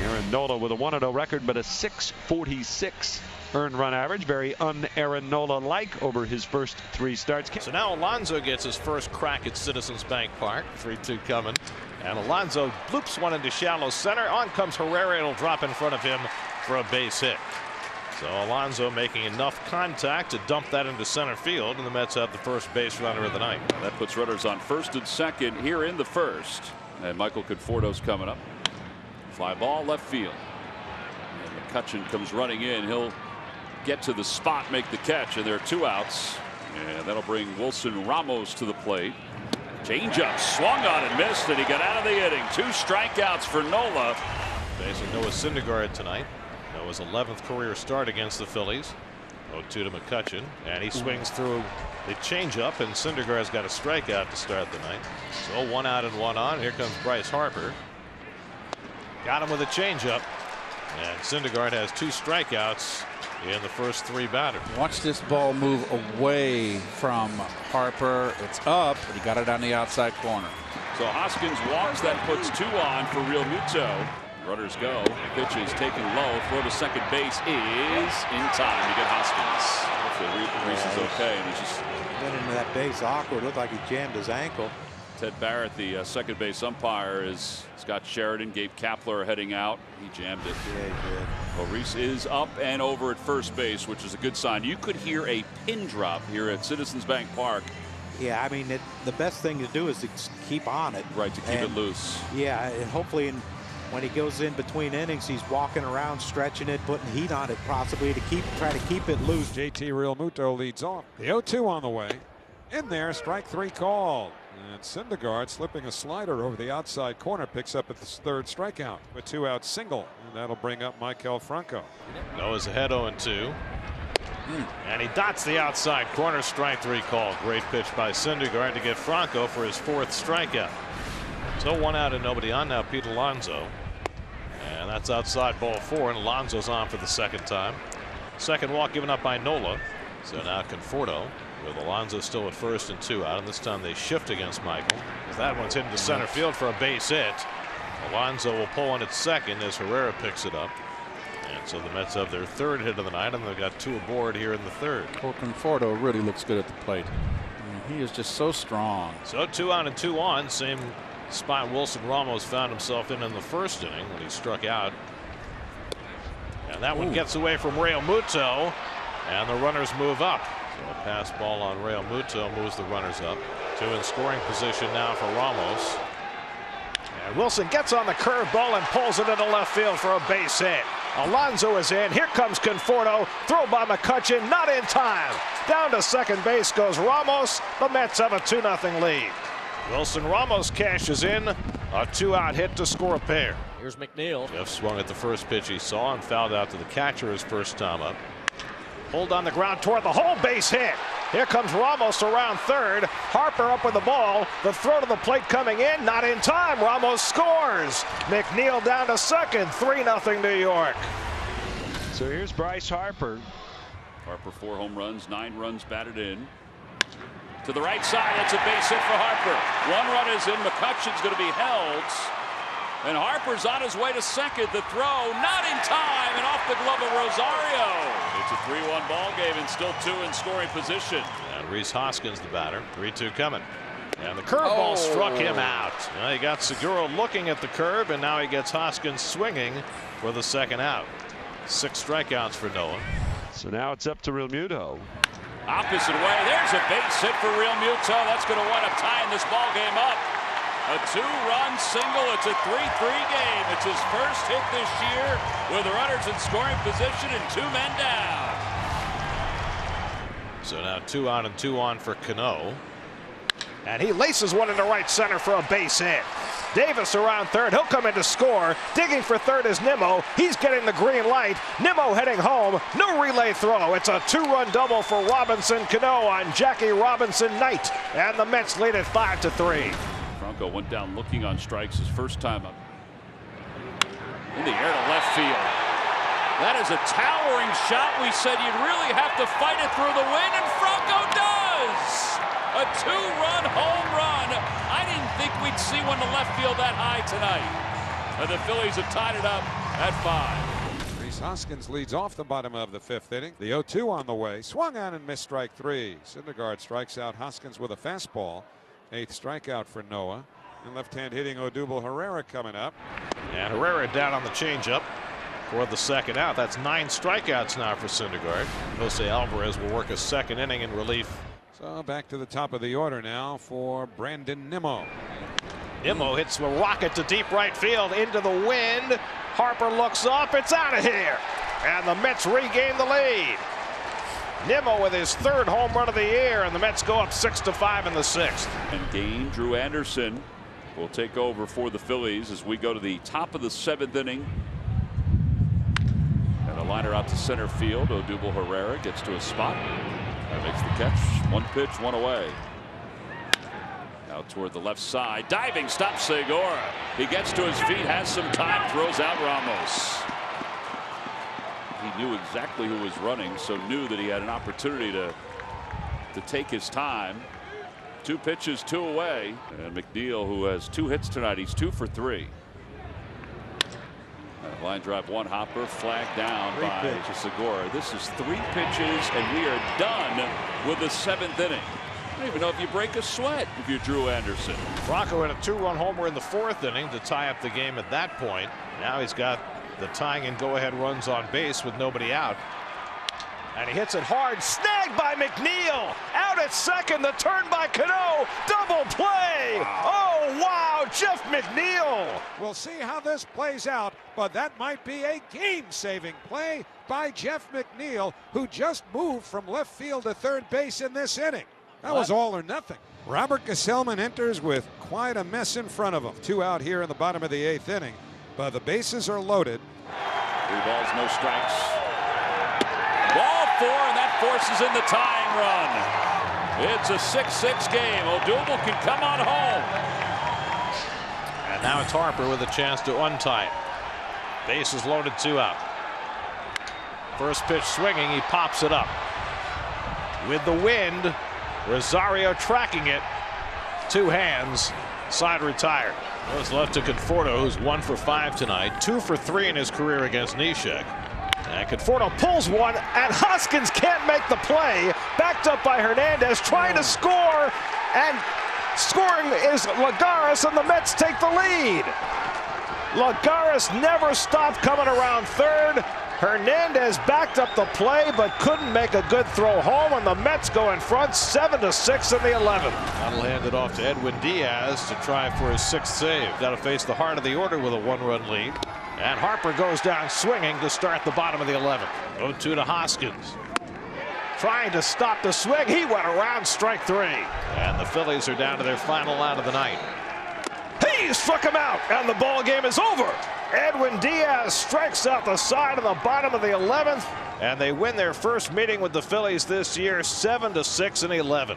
Aaron Nola with a 1-0 record, but a .646 earned run average. Very un-Aaron Nola-like over his first 3 starts. So now Alonso gets his first crack at Citizens Bank Park. 3-2 coming. And Alonso bloops one into shallow center. On comes Herrera. It'll drop in front of him for a base hit. So Alonso making enough contact to dump that into center field, and the Mets have the first base runner of the night. That puts runners on first and second here in the first. And Michael Conforto's coming up. Fly ball left field. And McCutchen comes running in. He'll get to the spot, make the catch, and there are 2 outs. And that'll bring Wilson Ramos to the plate. Changeup swung on and missed, and he got out of the inning. 2 strikeouts for Nola. Facing Noah Syndergaard tonight. Noah's 11th career start against the Phillies. 0-2 to McCutchen, and he swings through the changeup, and Syndergaard's got a strikeout to start the night. So 1 out and 1 on. Here comes Bryce Harper. Got him with a changeup, and Syndergaard has 2 strikeouts in the first 3 batters. Watch this ball move away from Harper. It's up, but he got it on the outside corner. So Hoskins walks. That puts 2 on for Real Muto. Runners go. Pitch is taken low. Throw to second base is in time to get Hoskins. Hopefully Reese is okay, and he's just went into that base awkward. Looked like he jammed his ankle. Ted Barrett, the second base umpire, is Scott Sheridan. Gabe Kapler heading out. He jammed it. Yeah, he did. Well, Reese is up and over at first base, which is a good sign. You could hear a pin drop here at Citizens Bank Park. Yeah, I mean, the best thing to do is to keep on it. Right, to keep it loose. Yeah, and hopefully when he goes in between innings, he's walking around, stretching it, putting heat on it possibly to try to keep it loose. JT Realmuto leads off. The 0-2 on the way. In there, strike 3 called. And Syndergaard slipping a slider over the outside corner picks up his 3rd strikeout. A 2-out single, and that'll bring up Maikel Franco. Noah's ahead 0-2. And he dots the outside corner. Strike 3 called. Great pitch by Syndergaard to get Franco for his 4th strikeout. So 1 out and nobody on now. Pete Alonso. And that's outside ball 4, and Alonso's on for the 2nd time. 2nd walk given up by Nola. So now Conforto with Alonso still at first and 2 out, and this time they shift against Michael. That one's hit into center field for a base hit. Alonso will pull on at second as Herrera picks it up. And so the Mets have their 3rd hit of the night, and they've got 2 aboard here in the 3rd. Well, Conforto really looks good at the plate. I mean, he is just so strong. So 2 out and 2 on. Same spot Wilson Ramos found himself in the 1st inning when he struck out. And that one gets away from Realmuto, and the runners move up. So a pass ball on Realmuto moves the runners up. 2 in scoring position now for Ramos. And Wilson gets on the curveball and pulls it into left field for a base hit. Alonso is in. Here comes Conforto. Throw by McCutchen. Not in time. Down to second base goes Ramos. The Mets have a 2-0 lead. Wilson Ramos cashes in. A 2-out hit to score a pair. Here's McNeil. Jeff swung at the first pitch he saw and fouled out to the catcher his first time up. Pulled on the ground toward the hole. Base hit. Here comes Ramos around 3rd. Harper up with the ball. The throw to the plate coming in. Not in time. Ramos scores. McNeil down to 2nd. 3-0 New York. So here's Bryce Harper. Harper 4 home runs, 9 runs batted in. To the right side, that's a base hit for Harper. 1 run is in. McCutchen's going to be held. And Harper's on his way to 2nd. The throw not in time and off the glove of Rosario. It's a 3-1 ball game and still 2 in scoring position. And Rhys Hoskins the batter. 3-2 coming. And the curveball struck him out. Well, he got Segura looking at the curve, and now he gets Hoskins swinging for the 2nd out. 6 strikeouts for Noah. So now it's up to Realmuto. Opposite way. There's a base hit for Realmuto. That's going to wind up tying this ball game up. A 2-run single. It's a 3-3 game. It's his first hit this year with the runners in scoring position and 2 men down. So now 2 out and 2 on for Cano. And he laces one into right center for a base hit. Davis around 3rd. He'll come in to score. Digging for 3rd is Nimmo. He's getting the green light. Nimmo heading home. No relay throw. It's a 2-run double for Robinson Cano on Jackie Robinson night. And the Mets lead it 5-3. Franco went down looking on strikes his first time up. In the air to left field. That is a towering shot. We said you'd really have to fight it through the wind, and Franco does! A 2-run home run. I didn't think we'd see one to left field that high tonight. And the Phillies have tied it up at 5. Rhys Hoskins leads off the bottom of the 5th inning. The 0-2 on the way. Swung on and missed strike 3. Syndergaard strikes out Hoskins with a fastball. 8th strikeout for Noah. And left-hand hitting Odubel Herrera coming up. And Herrera down on the changeup for the 2nd out. That's 9 strikeouts now for Syndergaard. Jose Alvarez will work a 2nd inning in relief. So back to the top of the order now for Brandon Nimmo. Nimmo hits a rocket to deep right field into the wind. Harper looks up. It's out of here. And the Mets regain the lead. Nimmo with his 3rd home run of the year, and the Mets go up 6-5 in the 6th. And Gain, Drew Anderson will take over for the Phillies as we go to the top of the 7th inning. And a liner out to center field. Odubel Herrera gets to a spot. And makes the catch. 1 pitch, 1 away. Now toward the left side. Diving, stops Segura. He gets to his feet, has some time, throws out Ramos. He knew exactly who was running, so knew that he had an opportunity to take his time. 2 pitches, 2 away. And McNeil, who has 2 hits tonight, he's 2 for 3. Line drive, 1 hopper, flagged down by Segura. This is 3 pitches, and we are done with the 7th inning. I don't even know if you break a sweat if you're Drew Anderson. Bronco had a 2-run homer in the 4th inning to tie up the game at that point. Now he's got the tying and go-ahead runs on base with nobody out. And he hits it hard, snagged by McNeil. Out at 2nd, the turn by Cano, double play. Oh, wow, Jeff McNeil. We'll see how this plays out, but that might be a game-saving play by Jeff McNeil, who just moved from left field to 3rd base in this inning. That was all or nothing. Robert Gesellman enters with quite a mess in front of him. 2 out here in the bottom of the 8th inning, but the bases are loaded. 3 balls, no strikes. Ball 4, and that forces in the tying run. It's a 6-6 game. Odubel can come on home. And now it's Harper with a chance to untie it. Bases loaded, 2 out. First pitch swinging, he pops it up. With the wind, Rosario tracking it. 2 hands, side retired. Goes left to Conforto, who's 1 for 5 tonight, 2 for 3 in his career against Neshek. And Conforto pulls one, and Hoskins can't make the play. Backed up by Hernandez, trying to score, and scoring is Lagares, and the Mets take the lead. Lagares never stopped coming around 3rd. Hernandez backed up the play, but couldn't make a good throw home, and the Mets go in front 7-6 in the 11th. That'll hand it off to Edwin Diaz to try for his 6th save. Got to face the heart of the order with a 1-run lead. And Harper goes down swinging to start the bottom of the 11th. 0-2 to Hoskins. Trying to stop the swing. He went around, strike 3. And the Phillies are down to their final out of the night. He struck him out, and the ball game is over. Edwin Diaz strikes out the side of the bottom of the 11th, and they win their first meeting with the Phillies this year, 7-6 in 11.